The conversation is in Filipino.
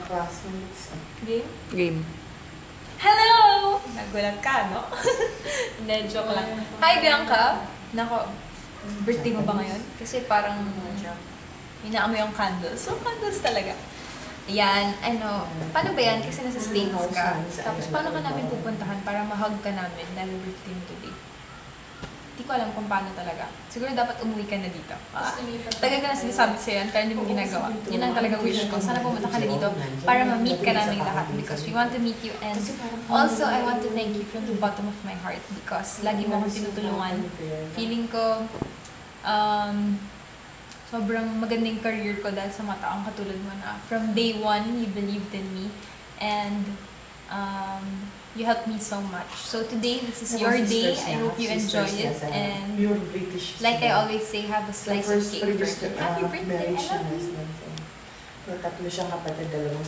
classmates. Game? Game. Hello! Nagulat ka, no? Hindi, joke lang. Hi, Bianca! Nako, birthday mo ba ngayon? Kasi parang inaamoy yung candles. So, candles talaga. Ayan, paano ba yan? Kasi nasa States ka. Tapos, paano ka namin pupuntahan para ma-hug ka namin dahil birthday mo today? Hindi ko alam kung paano talaga. Siguro dapat umuwi ka na dito. Tagal ka na sinasabi sa'yo pero hindi mo ginagawa. Yun ang talaga wish ko. Sana pumunta ka na dito para ma-meet ka namin lahat because we want to meet you and also I want to thank you from the bottom of my heart because lagi mo akong tinutulungan. Feeling ko sobrang magandang career ko dahil sa mga taong katulad mo na from day one, you believed in me and you helped me so much. So today, this is your day. I hope you enjoy it. And like I always say, have a slice of cake for me. Happy birthday! I love you! Tatlo siyang kapatid, dalawang